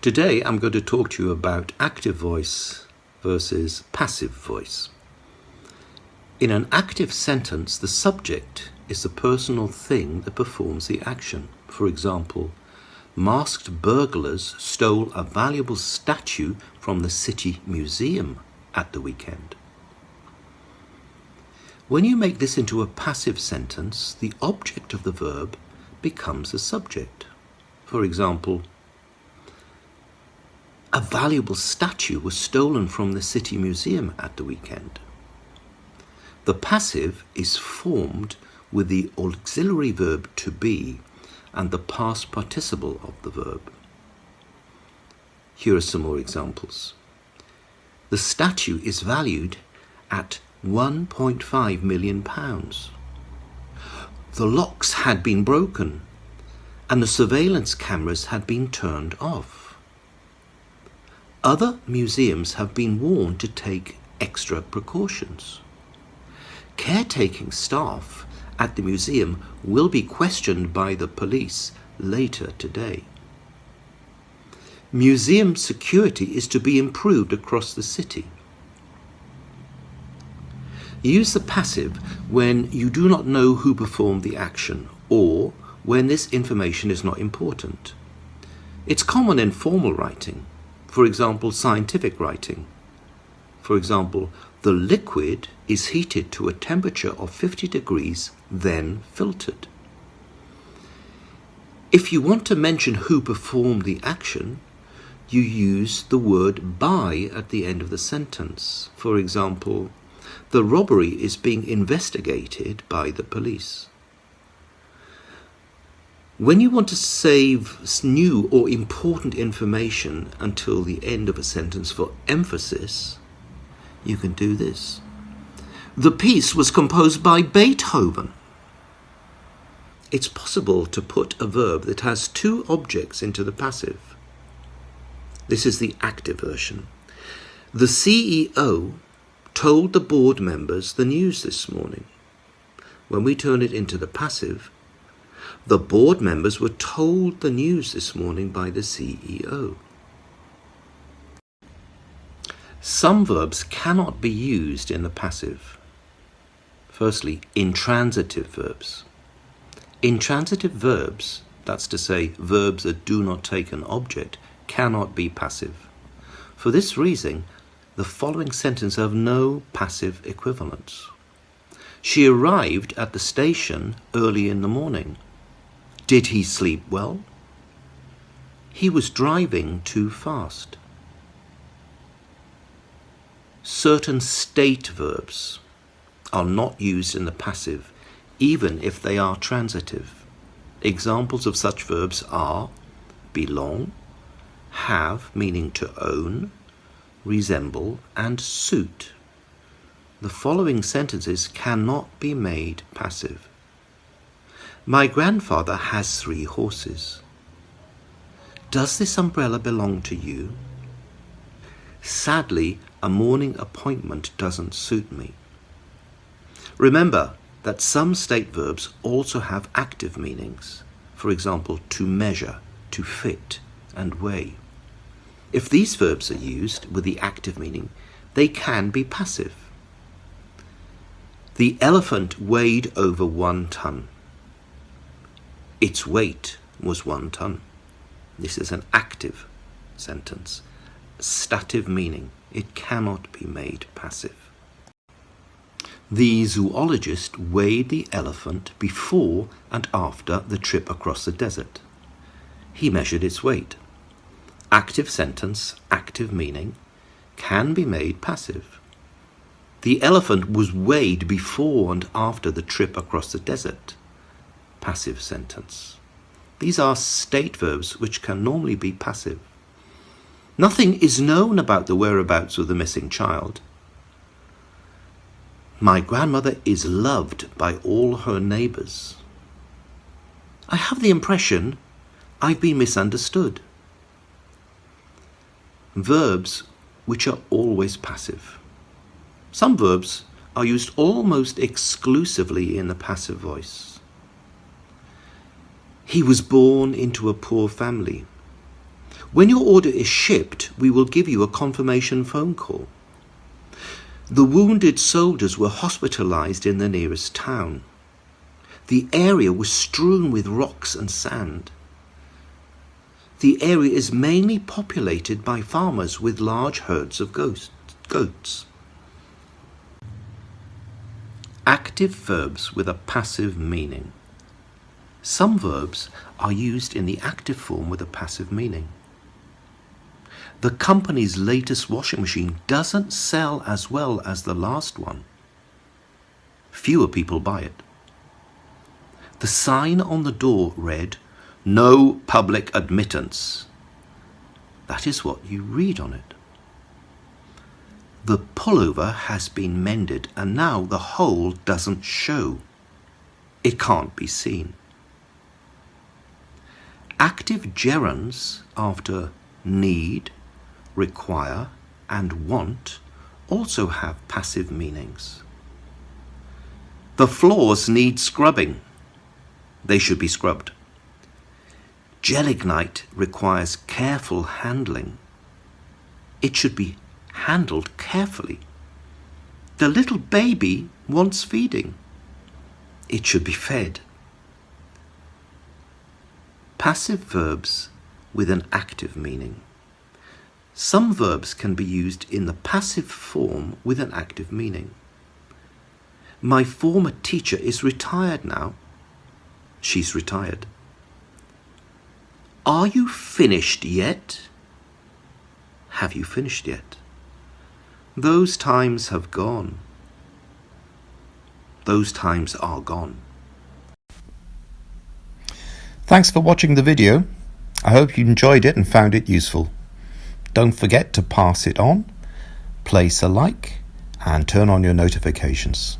Today I'm going to talk to you about active voice versus passive voice. In an active sentence, the subject is the personal thing that performs the action. For example, masked burglars stole a valuable statue from the city museum at the weekend. When you make this into a passive sentence, the object of the verb becomes the subject. For example, a valuable statue was stolen from the city museum at the weekend. The passive is formed with the auxiliary verb to be and the past participle of the verb. Here are some more examples. The statue is valued at £1.5 million. The locks had been broken and the surveillance cameras had been turned off. Other museums have been warned to take extra precautions. Caretaking staff at the museum will be questioned by the police later today. Museum security is to be improved across the city. Use the passive when you do not know who performed the action or when this information is not important. It's common in formal writing. For example, scientific writing. For example, the liquid is heated to a temperature of 50 degrees, then filtered. If you want to mention who performed the action, you use the word by at the end of the sentence. For example, the robbery is being investigated by the police. When you want to save new or important information until the end of a sentence for emphasis, you can do this. The piece was composed by Beethoven. It's possible to put a verb that has two objects into the passive. This is the active version. The CEO told the board members the news this morning. When we turn it into the passive, the board members were told the news this morning by the CEO. Some verbs cannot be used in the passive. Firstly, intransitive verbs. Intransitive verbs, that's to say verbs that do not take an object, cannot be passive. For this reason, the following sentences have no passive equivalents. She arrived at the station early in the morning. Did he sleep well? He was driving too fast. Certain state verbs are not used in the passive, even if they are transitive. Examples of such verbs are belong, have, meaning to own, resemble, and suit. The following sentences cannot be made passive. My grandfather has 3 horses. Does this umbrella belong to you? Sadly, a morning appointment doesn't suit me. Remember that some state verbs also have active meanings. For example, to measure, to fit, and weigh. If these verbs are used with the active meaning, they can be passive. The elephant weighed over 1 ton. Its weight was 1 ton. This is an active sentence. Stative meaning. It cannot be made passive. The zoologist weighed the elephant before and after the trip across the desert. He measured its weight. Active sentence, active meaning, can be made passive. The elephant was weighed before and after the trip across the desert. Passive sentence. These are state verbs which can normally be passive. Nothing is known about the whereabouts of the missing child. My grandmother is loved by all her neighbours. I have the impression I've been misunderstood. Verbs which are always passive. Some verbs are used almost exclusively in the passive voice. He was born into a poor family. When your order is shipped, we will give you a confirmation phone call. The wounded soldiers were hospitalized in the nearest town. The area was strewn with rocks and sand. The area is mainly populated by farmers with large herds of goats. Active verbs with a passive meaning. Some verbs are used in the active form with a passive meaning. The company's latest washing machine doesn't sell as well as the last one. Fewer people buy it. The sign on the door read, "No public admittance." That is what you read on it. The pullover has been mended and now the hole doesn't show. It can't be seen. Active gerunds after need, require, and want also have passive meanings. The floors need scrubbing. They should be scrubbed. Gelignite requires careful handling. It should be handled carefully. The little baby wants feeding. It should be fed. Passive verbs with an active meaning. Some verbs can be used in the passive form with an active meaning. My former teacher is retired now. She's retired. Are you finished yet? Have you finished yet? Those times have gone. Those times are gone. Thanks for watching the video. I hope you enjoyed it and found it useful. Don't forget to pass it on, place a like, and turn on your notifications.